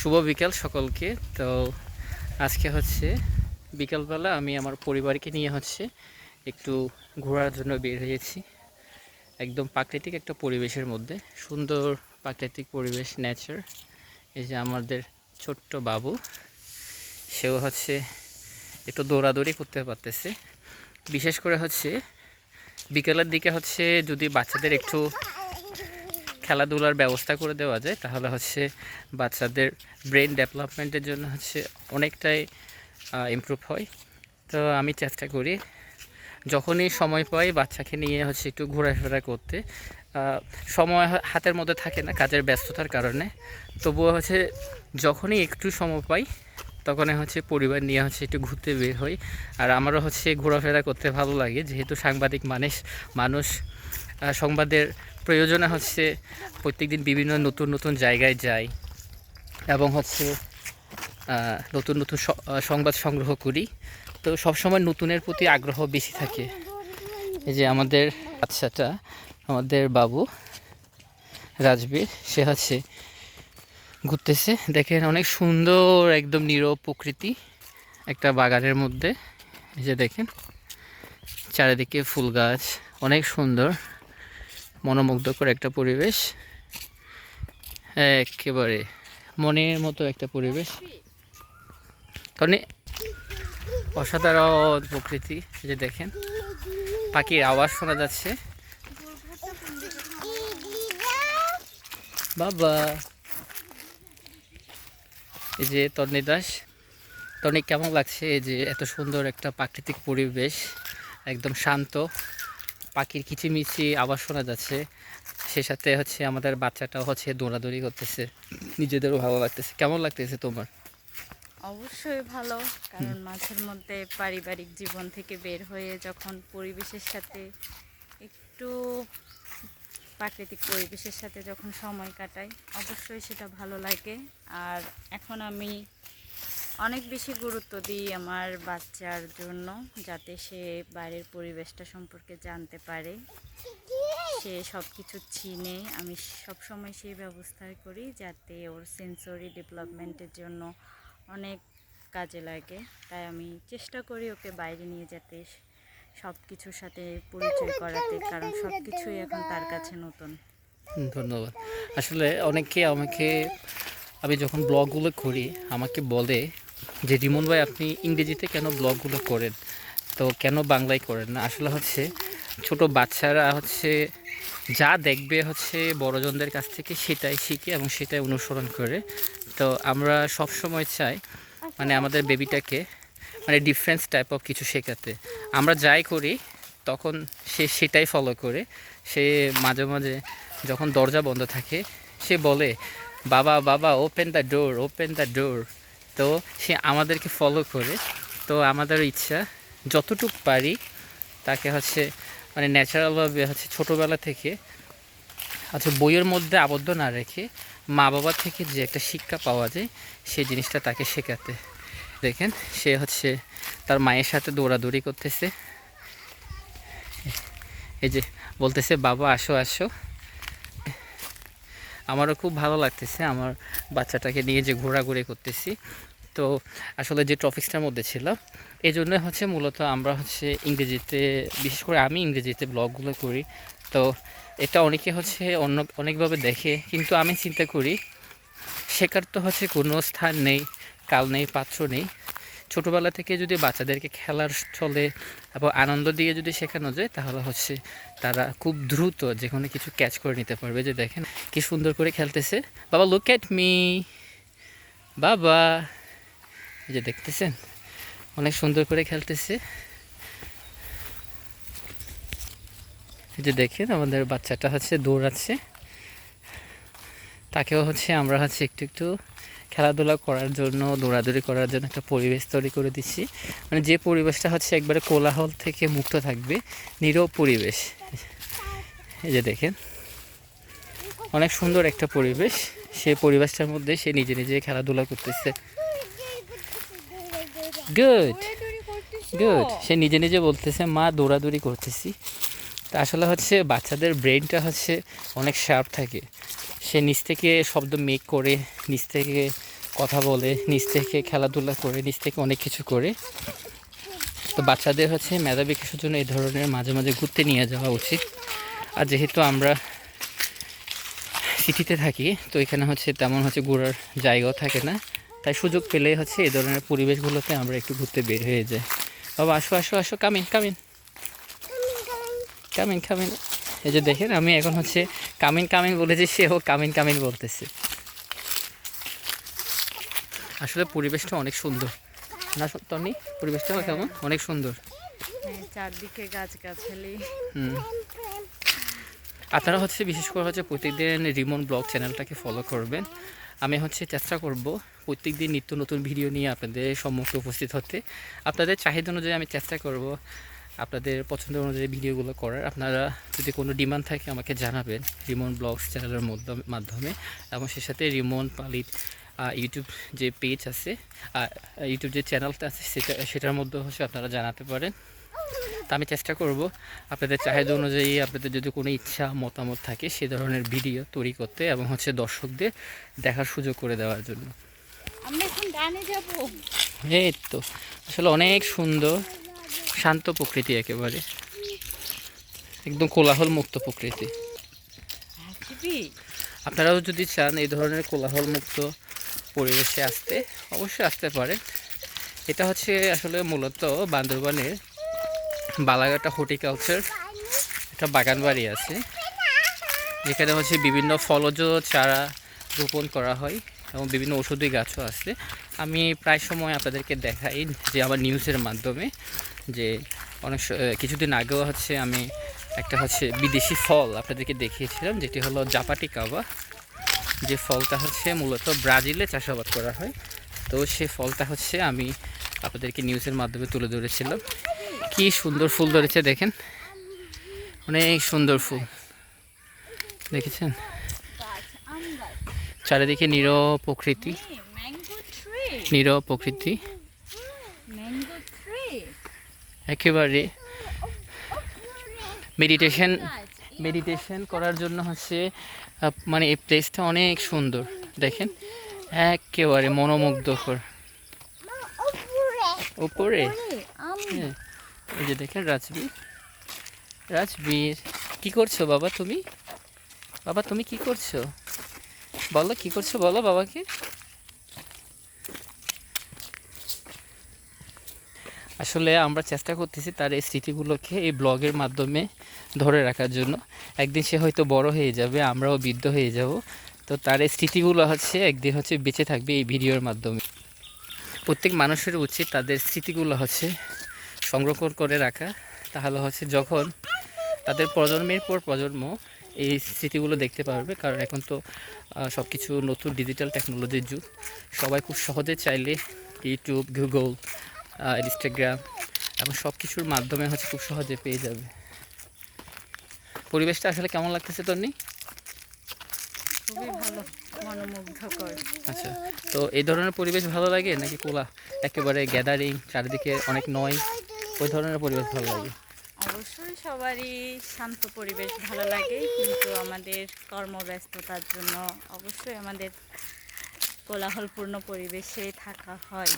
শুভ বিকাল সকলকে। তো আজকে হচ্ছে বিকালবেলা আমি আমার পরিবারকে নিয়ে হচ্ছে একটু ঘোরার জন্য বের হয়েছি। একদম প্রাকৃতিক একটা পরিবেশের মধ্যে, সুন্দর প্রাকৃতিক পরিবেশ, নেচার। এই যে আমাদের ছোট্ট বাবু, সেও হচ্ছে একটু দৌড়াদৌড়ি করতে পারতেছে। বিশেষ করে হচ্ছে বিকেলের দিকে হচ্ছে যদি বাচ্চাদের একটু খেলাধুলার ব্যবস্থা করে দেওয়া যায় তাহলে হচ্ছে বাচ্চাদের ব্রেন ডেভেলপমেন্টের জন্য হচ্ছে অনেকটাই ইমপ্রুভ হয়। তো আমি চেষ্টা করি যখনই সময় পাই বাচ্চাকে নিয়ে হচ্ছে একটু ঘোরাফেরা করতে। সময় হাতের মধ্যে থাকে না কাজের ব্যস্ততার কারণে, তবুও হচ্ছে যখনই একটু সময় পাই তখনই হচ্ছে পরিবার নিয়ে হচ্ছে একটু ঘুরতে বের হই। আর আমারও হচ্ছে ঘোরাফেরা করতে ভালো লাগে, যেহেতু সাংবাদিক মানুষ সংবাদের প্রয়োজনে হচ্ছে প্রত্যেকদিন বিভিন্ন নতুন নতুন জায়গায় যায় এবং হচ্ছে নতুন নতুন সংবাদ সংগ্রহ করি। তো সবসময় নতুনের প্রতি আগ্রহ বেশি থাকে। এই যে আমাদের বাচ্চাটা, আমাদের বাবু রাজবীর, সে হচ্ছে ঘুরতেছে। দেখেন অনেক সুন্দর একদম নীরব প্রকৃতি একটা বাগানের মধ্যে। এই যে দেখেন চারিদিকে ফুল গাছ, অনেক সুন্দর মনোমুগ্ধকর একটা পরিবেশ, একেবারে মনের মতো একটা পরিবেশ। কারণ অসাধারণ প্রকৃতি। যে দেখেন পাখির আওয়াজ শোনা যাচ্ছে। বাবা, এই যে তন্নি দাস। তন্নি, কেমন লাগছে এই যে এত সুন্দর একটা প্রাকৃতিক পরিবেশ, একদম শান্ত, পাখির কিচিমিচি আওয়াজ শোনা যাচ্ছে, সে সাথে হচ্ছে আমাদের বাচ্চাটাও হচ্ছে দৌড়াদৌড়ি করতেছে, নিজেদেরও ভালো লাগতেছে। কেমন লাগতেছে তোমার? অবশ্যই ভালো, কারণ মাঝের মধ্যে পারিবারিক জীবন থেকে বের হয়ে যখন পরিবেশের সাথে একটু প্রাকৃতিক পরিবেশের সাথে যখন সময় কাটাই অবশ্যই সেটা ভালো লাগে। আর এখন আমি অনেক বেশি গুরুত্ব দিই আমার বাচ্চার জন্য, যাতে সে বাইরের পরিবেশটা সম্পর্কে জানতে পারে, সে সব কিছু চিনে। আমি সবসময় সেই ব্যবস্থাই করি যাতে ওর সেন্সরি ডেভেলপমেন্টের জন্য অনেক কাজে লাগে। তাই আমি চেষ্টা করি ওকে বাইরে নিয়ে যেতে, সব কিছুর সাথে পরিচয় করাতে, কারণ সব কিছুই এখন তার কাছে নতুন। ধন্যবাদ। আসলে অনেকে আমাকে, আমি যখন ব্লগগুলো করি আমাকে বলে যে রিমন ভাই, আপনি ইংরেজিতে কেন ব্লগগুলো করেন, তো কেন বাংলায় করেন না? আসলে হচ্ছে ছোট বাচ্চারা হচ্ছে যা দেখবে হচ্ছে বড়জনদের কাছ থেকে সেটাই শিখে এবং সেটাই অনুসরণ করে। তো আমরা সব সময় চাই মানে আমাদের বেবিটাকে মানে ডিফারেন্স টাইপ অফ কিছু শেখাতে। আমরা যাই করি তখন সে সেটাই ফলো করে। সে মাঝে মাঝে যখন দরজা বন্ধ থাকে সে বলে, বাবা বাবা open the door, open the door. তো সে আমাদেরকে ফলো করে। তো আমাদের ইচ্ছা যতটুকু পারি তাকে হচ্ছে মানে ন্যাচারালভাবে হচ্ছে ছোটোবেলা থেকে আচ্ছা বইয়ের মধ্যে আবদ্ধ না রেখে মা বাবার থেকে যে একটা শিক্ষা পাওয়া যায় সেই জিনিসটা তাকে শেখাতে। দেখেন সে হচ্ছে তার মায়ের সাথে দৌড়াদৌড়ি করতেছে। এই যে বলতেছে বাবা আসো আসো। আমারও খুব ভালো লাগতেছে আমার বাচ্চাটাকে নিয়ে যে ঘোরাঘুরি করতেছি। তো আসলে যে টপিক্সটার মধ্যে ছিলাম এই জন্য হচ্ছে মূলত আমরা হচ্ছে ইংরেজিতে, বিশেষ করে আমি ইংরেজিতে ব্লগগুলো করি। তো এটা অনেকে হচ্ছে অনেকভাবে দেখে, কিন্তু আমি চিন্তা করি শেখার তো হচ্ছে কোনো স্থান নেই, কাল নেই, পাত্র নেই। ছোটোবেলা থেকে যদি বাচ্চাদেরকে খেলার ছলে এবং আনন্দ দিয়ে যদি শেখানো যায় তাহলে হচ্ছে তারা খুব দ্রুত যে কোনো কিছু ক্যাচ করে নিতে পারবে। যে দেখেন কি সুন্দর করে খেলতেছে। বাবা লুক এট মি, বাবা। এই যে দেখতেছেন অনেক সুন্দর করে খেলতেছে। এই যে দেখেন আমাদের বাচ্চাটা হচ্ছে দৌড়াচ্ছে, তাকেও হচ্ছে আমরা হচ্ছে একটু একটু খেলাধুলা করার জন্য, দৌড়াদৌড়ি করার জন্য একটা পরিবেশ তৈরি করে দিচ্ছি। মানে যে পরিবেশটা হচ্ছে একবারে কোলাহল থেকে মুক্ত থাকবে, নীরব পরিবেশ। এই যে দেখেন অনেক সুন্দর একটা পরিবেশ, সেই পরিবেশটার মধ্যে সে নিজে নিজে খেলাধুলা করতেছে। গুড গুড, সে নিজে নিজে বলতেছে মা দৌড়াদৌড়ি করতেছি। তা আসলে হচ্ছে বাচ্চাদের ব্রেনটা হচ্ছে অনেক শার্প থাকে, সে নিচ থেকে শব্দ মেক করে, নিচ থেকে কথা বলে, নিচ থেকে খেলাধুলা করে, নিচ থেকে অনেক কিছু করে। তো বাচ্চাদের হচ্ছে মেধা বিকাশের জন্য এই ধরনের মাঝে মাঝে ঘুরতে নিয়ে যাওয়া উচিত। আর যেহেতু আমরা সিটিতে থাকি, তো এখানে হচ্ছে তেমন হচ্ছে ঘোরার জায়গাও থাকে না, তাই সুযোগ পেলেই হচ্ছে এই ধরনের পরিবেশগুলোতে আমরা একটু ঘুরতে বের হয়ে যাই। বাবা আসো আসো আসো, কামিন কামিন কামিন কামিন। এই যে দেখেন আমি এখন হচ্ছে কামিন কামিন বলেছি, সেও কামিন কামিন বলতেছে। আসলে পরিবেশটা অনেক সুন্দর না তনি? পরিবেশটা কেমন? অনেক সুন্দর। হ্যাঁ, চারদিকে গাছগাছালি। হুম। আপনারা হচ্ছে বিশেষ করে হচ্ছে প্রত্যেকদিন রিমন ব্লগ চ্যানেলটাকে ফলো করবেন। আমি হচ্ছে চেষ্টা করব প্রত্যেকদিন নিত্য নতুন ভিডিও নিয়ে আপনাদের সম্মুখে উপস্থিত হতে। আপনাদের চাহিদা অনুযায়ী আমি চেষ্টা করব আপনাদের পছন্দ অনুযায়ী ভিডিওগুলো করার। আপনারা যদি কোনো ডিমান্ড থাকে আমাকে জানাবেন রিমন ব্লগস চ্যানেলের মাধ্যমে, এবং সে সাথে রিমন পালিত ইউটিউব যে পেজ আছে, ইউটিউব যে চ্যানেলটা আছে সেটার মধ্যে হচ্ছে আপনারা জানাতে পারেন। তা আমি চেষ্টা করব আপনাদের চাহিদা অনুযায়ী, আপনাদের যদি কোনো ইচ্ছা মতামত থাকে সে ধরনের ভিডিও তৈরি করতে, এবং হচ্ছে দর্শকদের দেখার সুযোগ করে দেওয়ার জন্য। আমরা এখন গানে যাব। এই তো আসলে অনেক সুন্দর শান্ত প্রকৃতি, একেবারে একদম কোলাহল মুক্ত প্রকৃতি। আপনারাও যদি চান এই ধরনের কোলাহল মুক্ত পরিবেশে আসতে, অবশ্যই আসতে পারেন। এটা হচ্ছে আসলে মূলত বান্দরবানের বালাঘাটা হর্টিকালচার একটা বাগান বাড়ি আছে, যেখানে হচ্ছে বিভিন্ন ফলজ চারা রোপণ করা হয় এবং বিভিন্ন ঔষধি গাছও আছে। আমি প্রায় সময় আপনাদেরকে দেখাই যে আমার নিউজের মাধ্যমে, যে কিছুদিন আগেও হচ্ছে আমি একটা হচ্ছে বিদেশি ফল আপনাদেরকে দেখিয়েছিলাম, যেটি হলো জাপাটি কাবা। যে ফলটা হচ্ছে মূলত ব্রাজিলে চাষাবাদ করা হয়। তো সেই ফলটা হচ্ছে আমি আপনাদেরকে নিউজের মাধ্যমে তুলে ধরেছিলাম। কি সুন্দর ফুল ধরেছে দেখেন, অনেক সুন্দর ফুল দেখেছেন। চারিদিকে নীরব প্রকৃতি, নীরব প্রকৃতি একেবারে। মেডিটেশন করার জন্য হচ্ছে মানে এই প্লেসটা অনেক সুন্দর দেখেন, একেবারে মনোমুগ্ধকর। উপরে হ্যাঁ, এই যে দেখেন রাজবীর কি করছো বাবা তুমি? বাবা তুমি কি করছো? বলো কি করছো, বলো বাবাকে। আসলে আমরা চেষ্টা করতেছি তার এই স্মৃতিগুলোকে এই ব্লগের মাধ্যমে ধরে রাখার জন্য। একদিন সে হয়তো বড় হয়ে যাবে, আমরাও বৃদ্ধ হয়ে যাব, তো তার এই স্মৃতিগুলো হচ্ছে একদিন হচ্ছে বেঁচে থাকবে এই ভিডিওর মাধ্যমে। প্রত্যেক মানুষের উচিত তাদের স্মৃতিগুলো হচ্ছে সংরক্ষণ করে রাখা, তাহলে হচ্ছে যখন তাদের প্রজন্মের পর প্রজন্ম এই স্মৃতিগুলো দেখতে পারবে। কারণ এখন তো সব কিছু নতুন ডিজিটাল টেকনোলজির যুগ, সবাই খুব সহজে চাইলে ইউটিউব, গুগল, ইনস্টাগ্রাম এবং সব কিছুর মাধ্যমে হচ্ছে খুব সহজে পেয়ে যাবে। পরিবেশটা আসলে কেমন লাগতেছে তন্নি? খুবই ভালো, মনোমুগ্ধকর। আচ্ছা, তো এই ধরনের পরিবেশ ভালো লাগে নাকি একেবারে গ্যাদারিং, চারিদিকে অনেক নয়, ওই ধরনের পরিবেশ ভালো লাগে? অবশ্যই সবারই শান্ত পরিবেশ ভালো লাগে, কিন্তু আমাদের কর্মব্যস্ততার জন্য অবশ্যই আমাদের কোলাহলপূর্ণ পরিবেশে থাকা হয়।